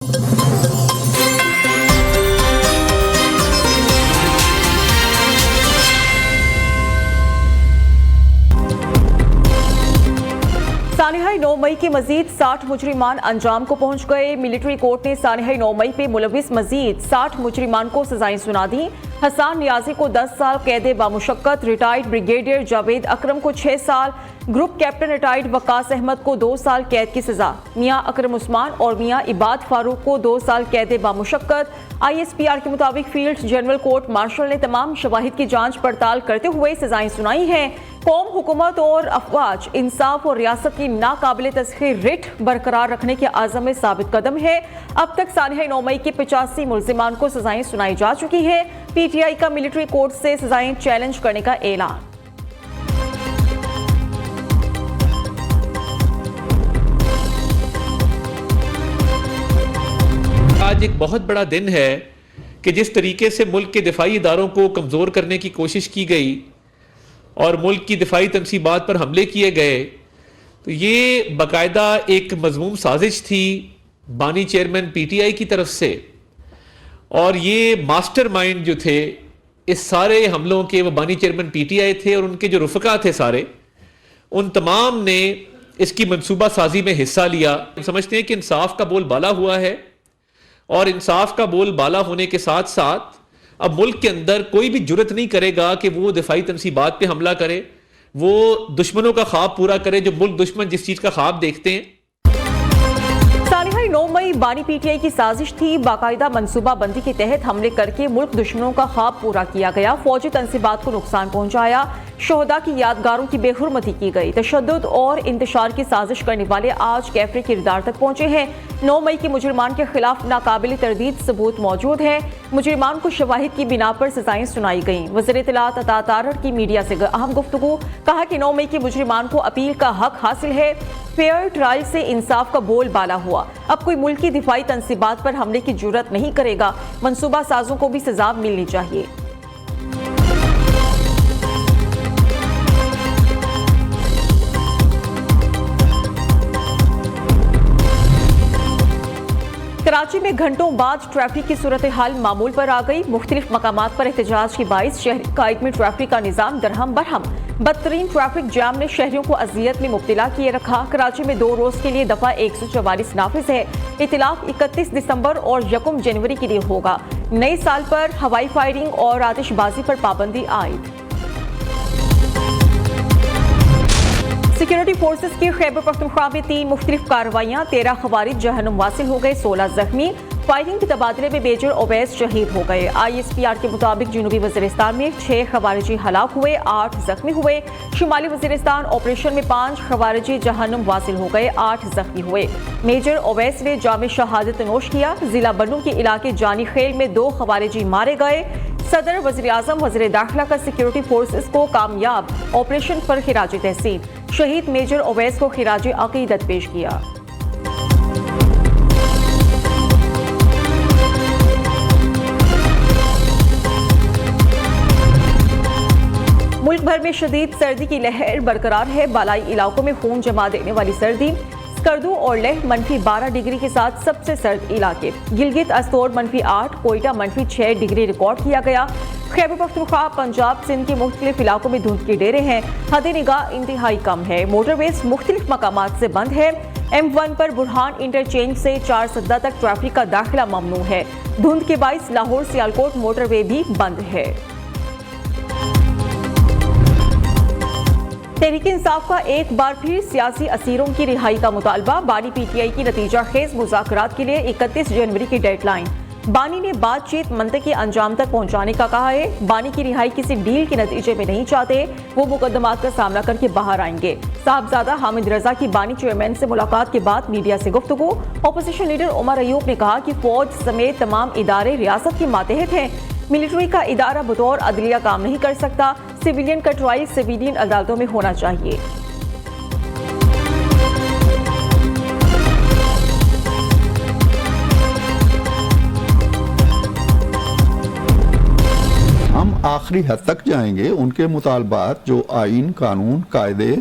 सानिहाई 9 मई के मजीद 60 मुजरिमान अंजाम को पहुंच गए। मिलिट्री कोर्ट ने सानिहाई 9 मई पे मुलविस मजीद 60 मुजरिमान को सजाएं सुना दी। हसन नियाजी को 10 साल कैद बामुशक्कत, रिटायर्ड ब्रिगेडियर जावेद अकरम को 6 साल, group captain retired Waqas Ahmed को 2 साल कैद की सजा, मियां अकरम उस्मान और मियां इबाद फारूक को 2 साल कैद बामुशक्कत। ISPR के मुताबिक फील्ड जनरल कोर्ट मार्शल ने तमाम शवाहिद की जांच पड़ताल करते हुए सजाएं सुनाई हैं। कौम, हुकूमत और अफवाज इंसाफ और रियासत की नाकाबिल तस्खीर रिट बरकरार रखने के आज़म में साबित कदम है। अब तक सानिहाई 9 मई के 85 मुल्जिमान को सजाएं सुनाई जा चुकी है। PTI का मिलिट्री कोर्ट से सजाएं चैलेंज करने का ऐलान। आज एक बहुत बड़ा दिन है कि जिस तरीके से मुल्क के दिफाई इदारों को कमज़ोर करने की कोशिश की गई और मुल्क की दिफाई तनसीबात पर हमले किए गए, तो ये बाकायदा एक मज़मूम साजिश थी बानी चेयरमैन PTI की तरफ से, और ये मास्टरमाइंड जो थे इस सारे हमलों के वो बानी चेयरमैन PTI थे और उनके जो रुफ़का थे सारे, उन तमाम ने इसकी मनसूबा साजी में हिस्सा लिया। हम समझते हैं कि इंसाफ का बोल बाला हुआ है और इंसाफ का बोल बाला होने के साथ साथ अब मुल्क के अंदर कोई भी जुर्रत नहीं करेगा कि वो दिफाई तनसीबात पे हमला करे, वो दुश्मनों का ख्वाब पूरा करे, जो मुल्क दुश्मन जिस चीज का ख्वाब देखते हैं। सानिहाई 9 मई बानी PTI की साजिश थी। बाकायदा मनसूबा बंदी के तहत हमले करके मुल्क दुश्मनों का ख्वाब पूरा किया गया। फौजी तनसीबात को नुकसान पहुंचाया, शोहदा की यादगारों की बेहुरमती की गई। तशद्दुद और इंतशार की साजिश करने वाले आज कैफरे किरदार तक पहुंचे हैं। 9 मई के मुजरिमान के खिलाफ नाकाबिल तरदीद सबूत मौजूद है। मुजरिमान को शवाहिद की बिना पर सजाएं सुनाई गई। वज़ीर इत्तलात अता तारड़ की मीडिया से अहम गुफ्तगू, कहा कि 9 मई के मुजरिमान को अपील का हक हासिल है। फेयर ट्रायल से इंसाफ का बोल बाला हुआ। अब कोई मुल्की दिफाई तनसीबात पर हमले की जुर्रत नहीं करेगा। मनसूबा साजों को भी सजा मिलनी चाहिए। कराची में घंटों बाद ट्रैफिक की सूरत हाल मामूल पर आ गई। मुख्तलिफ मकामात पर एहतजाज के बाइस शहरी कायद में ट्रैफिक का निज़ाम दरहम बरहम। बदतरीन ट्रैफिक जाम ने शहरियों को अजियत में मुब्तला किए रखा। कराची में 2 रोज के लिए दफा 144 नाफिज है। इतलाफ 31 दिसंबर और 1 जनवरी के लिए होगा। नए साल पर हवाई फायरिंग और आतिशबाजी पर पाबंदी आयद। सिक्योरिटी फोर्सेस की खैबर पख्तूनख्वा में 3 मुख्तलिफ कार्रवाइयां, 13 खवारिज जहन्नुम वासिल हो गए, 16 जख्मी। फायरिंग के तबादले में मेजर ओवैस शहीद हो गए। ISPR के मुताबिक जनूबी वज़ीरिस्तान में 6 खवारिजी हलाक हुए, 8 जख्मी हुए। शुमाली वज़ीरिस्तान ऑपरेशन में 5 खवारिजी जहन्नुम वासिल हो गए, 8 जख्मी हुए। मेजर ओवैस ने जाम शहादत नोश किया। जिला बन्नू के इलाके जानी खेल में 2 खवारिजी मारे गए। सदर, वज़ीर आज़म, वज़ीर दाखिला का सिक्योरिटी फोर्सेस को कामयाब ऑपरेशन पर खिराज तहसीन। शहीद मेजर ओवैस को खिराज अकीदत पेश किया। मुल्क भर में शदीद सर्दी की लहर बरकरार है। बालाई इलाकों में खून जमा देने वाली सर्दी। स्कर्दू और लेह -12 डिग्री के साथ सबसे सर्द इलाके। गिलगित अस्तोर -8, कोयटा -6 डिग्री रिकॉर्ड किया गया। खैबर पख्तूनख्वा, पंजाब, सिंध के मुख्तलिफ इलाकों में धुंध के डेरे हैं। हद निगाह इंतहाई कम है। मोटरवेज मुख्तलिफ मकामात से बंद है। M1 पर बुरहान इंटरचेंज से 4 सद्दा तक ट्रैफिक का दाखिला ममनू है। धुंध के बाइस लाहौर सियालकोट मोटरवे भी बंद है। तहरीक इंसाफ का एक बार फिर सियासी असीरों की रिहाई का मुतालबा। बानी PTI की नतीजा खेज मुज़ाकरात के लिए 31 जनवरी की डेडलाइन। बानी ने बातचीत मंतकी अंजाम तक पहुंचाने का कहा है। बानी की रिहाई किसी डील के नतीजे में नहीं चाहते। वो मुकदमात का सामना करके बाहर आएंगे। साहबजादा हामिद रजा की बानी चेयरमैन से मुलाकात के बाद मीडिया से गुफ्तगू। अपोजिशन लीडर उमर अयूब ने कहा कि फौज समेत तमाम इदारे रियासत के मातहत हैं। मिलिट्री का इदारा बतौर अदलिया काम नहीं कर सकता। सिविलियन का ट्रायल सिविलियन अदालतों में होना चाहिए। हम आखिरी हद तक जाएंगे। उनके मुतालबात जो आइन, कानून, कायदे,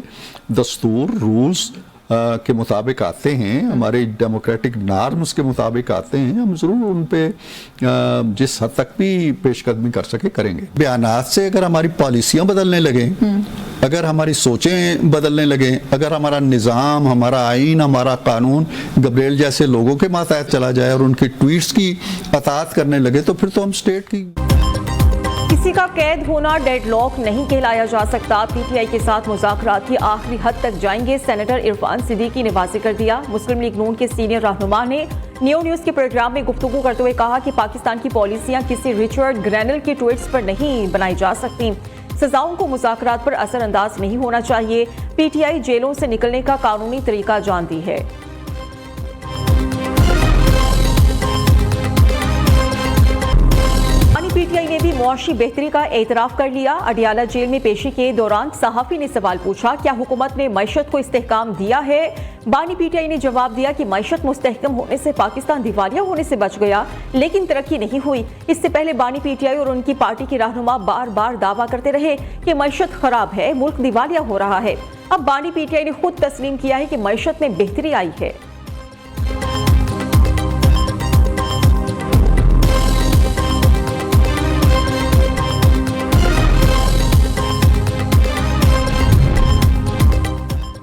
दस्तूर, रूल्स के मुताबिक आते हैं, हमारे डेमोक्रेटिक नॉर्म्स के मुताबिक आते हैं, हम ज़रूर उन पे जिस हद तक भी पेशकदमी कर सके करेंगे। बयानात से अगर हमारी पॉलिसियाँ बदलने लगें, अगर हमारी सोचें बदलने लगें, अगर हमारा निज़ाम, हमारा आइन, हमारा कानून गब्रियल जैसे लोगों के मातहत चला जाए और उनकी ट्वीट्स की अतात करने लगे तो फिर तो हम स्टेट की। किसी का कैद होना डेडलॉक नहीं कहलाया जा सकता। पीटीआई के साथ मुज़ाकरात की आखिरी हद तक जाएंगे, सेनेटर इरफान सिद्दीकी ने वाज़ेह कर दिया। मुस्लिम लीग नून के सीनियर रहनुमा ने न्यू न्यूज़ के प्रोग्राम में गुफ्तगू करते हुए कहा कि पाकिस्तान की पॉलिसियां किसी रिचर्ड ग्रैनल के ट्वीट्स पर नहीं बनाई जा सकती। सजाओं को मुज़ाकरात पर असरअंदाज नहीं होना चाहिए। पीटीआई जेलों से निकलने का कानूनी तरीका जानती है। पीटीआई ने भी मुआशी बेहतरी का एतराफ़ कर लिया। अडियाला जेल में पेशी के दौरान सहाफ़ी ने सवाल पूछा, क्या हुकूमत ने मईशत को इस्तेहकाम दिया है? बानी पीटीआई ने जवाब दिया कि मईशत मुस्तहकम होने से पाकिस्तान दिवालिया होने से बच गया, लेकिन तरक्की नहीं हुई। इससे पहले बानी पीटीआई और उनकी पार्टी के रहनुमा बार बार दावा करते रहे कि मईशत खराब है, मुल्क दिवालिया हो रहा है। अब बानी पीटीआई ने खुद तस्लीम किया है कि मईशत में बेहतरी आई है।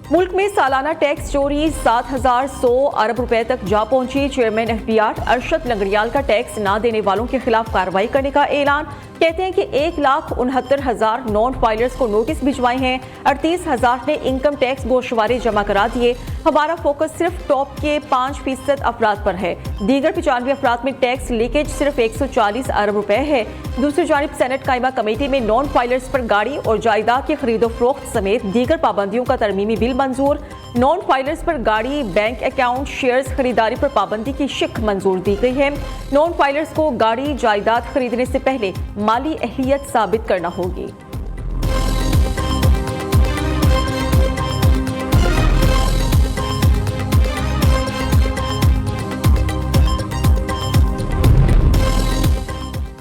मुल्क में सालाना टैक्स चोरी 7,100 अरब रुपए तक जा पहुंची। चेयरमैन एफबीआर अरशद लंगड़ियाल का टैक्स ना देने वालों के खिलाफ कार्रवाई करने का ऐलान। कहते हैं कि 1,69,000 नॉन फाइलर्स को नोटिस भिजवाए हैं। 38,000 ने इनकम टैक्स गोशवारे जमा करा दिए। हमारा फोकस सिर्फ टॉप के 5% अफराद पर है। दीगर 95 अफराद में टैक्स लीकेज सिर्फ 140 अरब रुपए है। दूसरी जानिब सेनेट कायमा कमेटी में नॉन फाइलर्स पर गाड़ी और जायदाद की खरीदो फरोख्त समेत दीगर पाबंदियों का तरमीमी बिल मंजूर। नॉन फाइलर्स पर गाड़ी, बैंक अकाउंट, शेयर्स खरीदारी पर पाबंदी की शिक मंजूर दी गई है। नॉन फाइलर्स को गाड़ी, जायदाद खरीदने से पहले माली अहलियत साबित करना होगी।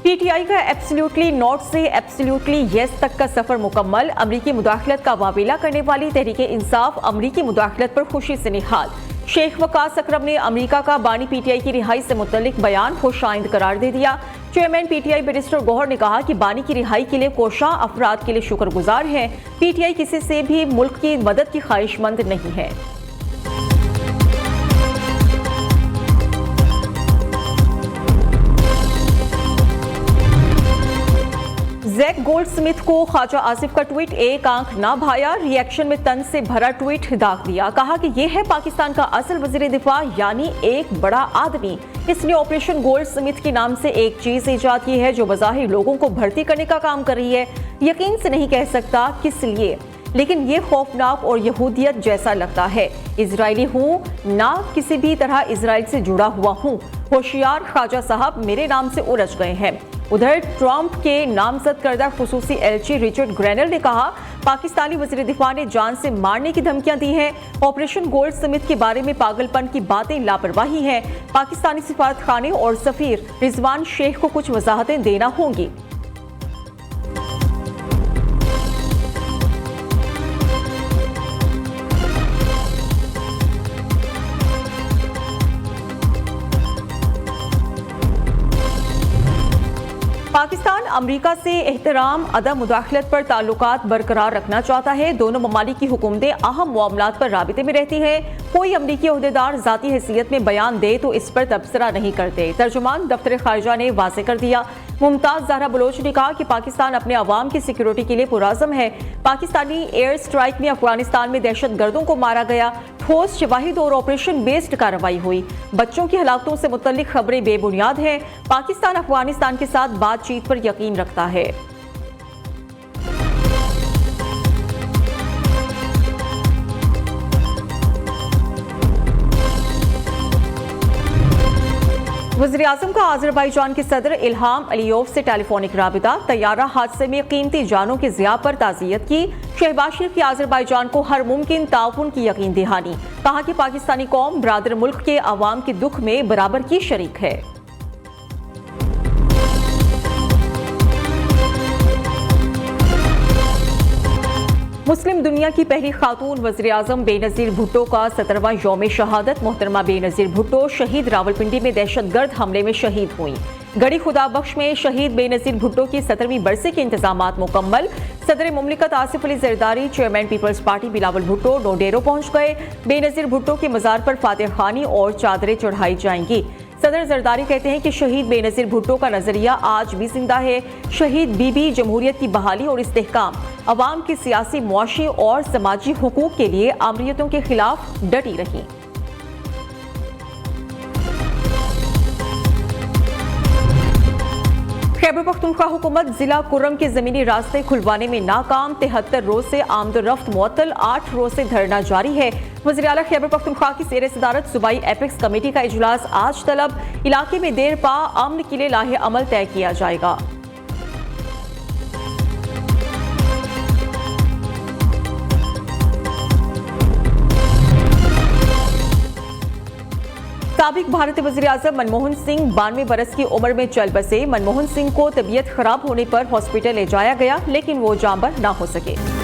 पीटीआई का एब्सोल्युटली नॉट से एब्सोल्युटली येस तक का सफर मुकम्मल। अमरीकी मुदाखलत का वावेला करने वाली तहरीके इंसाफ अमरीकी मुदाखलत पर खुशी से निहाल। शेख वकास अकरम ने अमरीका का बानी पीटीआई की रिहाई से मुतल्लिक बयान खुशाइंद करार दे दिया। चेयरमैन पीटीआई बैरिस्टर गौहर ने कहा कि बानी की रिहाई के लिए कोशा अफराद के लिए शुक्रगुजार हैं। पीटीआई किसी से भी मुल्क की मदद की ख्वाहिशमंद नहीं है। जैक गोल्डस्मिथ को ख्वाजा आसिफ का ट्वीट एक आंख ना भाया। रिएक्शन में तंज से भरा ट्वीट दाग दिया। कहा कि यह है पाकिस्तान का असल वजीर दिफा, यानी एक बड़ा आदमी। इसने ऑपरेशन गोल्डस्मिथ के नाम से एक चीज ईजाद की है जो बज़ाहिर लोगों को भर्ती करने का काम कर रही है। यकीन से नहीं कह सकता किस लिए, लेकिन ये खौफनाक और यहूदियत जैसा लगता है। इजरायली हूँ ना, किसी भी तरह इसराइल से जुड़ा हुआ हूँ। होशियार ख्वाजा साहब मेरे नाम से उलझ गए हैं। उधर ट्रंप के नामजद करदा खुसूसी एलची रिचर्ड ग्रैनल ने कहा, पाकिस्तानी वज़ीर दिफा ने जान से मारने की धमकियां दी हैं। ऑपरेशन गोल्डस्मिथ के बारे में पागलपन की बातें लापरवाही हैं। पाकिस्तानी सिफारत खाने और सफीर रिजवान शेख को कुछ वजाहतें देना होंगी। पाकिस्तान अमरीका से एहतराम अदम मुदाखलत पर ताल्लुकात बरकरार रखना चाहता है। दोनों ममालिक की हुकूमतें अहम मामलात पर राबिते में रहती हैं। कोई अमरीकी ओहदेदार ज़ाती हैसियत में बयान दे तो इस पर तबसरा नहीं करते। तर्जुमान दफ्तर खारजा ने वाज़ेह कर दिया। मुमताज़ ज़हरा बलोच ने कहा कि पाकिस्तान अपने अवाम की सिक्योरिटी के लिए पुराज़म है। पाकिस्तानी एयर स्ट्राइक में अफगानिस्तान में दहशत गर्दों को मारा गया। ठोस शवाहिद और ऑपरेशन बेस्ड कार्रवाई हुई। बच्चों की हलाकतों से मुतल्लिक खबरें बेबुनियाद हैं। पाकिस्तान अफगानिस्तान के साथ बातचीत पर यकीन रखता है। वज़ीर-ए-आज़म का आज़रबाईजान के सदर इल्हाम अलीयोव से टेलीफोनिक राबिता। तैयारा हादसे में कीमती जानों के ज़िया पर ताज़ियत की। शहबाज शरीफ की आज़रबाईजान को हर मुमकिन ताउन की यकीन दहानी। कहा कि पाकिस्तानी कौम बरादर मुल्क के अवाम के दुख में बराबर की शरीक है। मुस्लिम दुनिया की पहली खातून वज़ीर आज़म बेनज़ीर भुट्टो का 17वां यौम शहादत। मोहतरमा बेनज़ीर भुट्टो शहीद रावलपिंडी में दहशतगर्द हमले में शहीद हुई। गढ़ी खुदा बख्श में शहीद बेनज़ीर भुट्टो की 17वीं बरसी के इंतजामात मुकम्मल। सदर मुमलिकत Asif Ali Zardari, chairman Peoples Party Bilawal Bhutto डोडेरो पहुंच गए। बेनज़ीर भुट्टो के मज़ार पर फातिह खानी और चादरें चढ़ाई जाएंगी। सदर जरदारी कहते हैं कि शहीद बेनज़ीर भुट्टो का नजरिया आज भी जिंदा है। शहीद बीबी जमहूरियत की बहाली और इस्तेहकाम, अवाम की सियासी, मुआशी और समाजी हुकूक के लिए आमरीतों के खिलाफ डटी रही। खैबर पख्तूनख्वा हुकूमत जिला कुर्रम के जमीनी रास्ते खुलवाने में नाकाम। 73 रोज से आमदोरफ्त मुअत्तल, 8 रोज से धरना जारी है। वज़ीर आला खैबर पख्तूनख्वा की ज़ेर सदारत सूबाई एपेक्स कमेटी का इजलास आज तलब। इलाके में देर पा अमन के लिए लाहे अमल तय किया जाएगा। साबिक भारतीय वज़ीर आज़म मनमोहन सिंह 92 बरस की उम्र में चल बसे। मनमोहन सिंह को तबीयत खराब होने पर हॉस्पिटल ले जाया गया, लेकिन वो जांबर ना हो सके।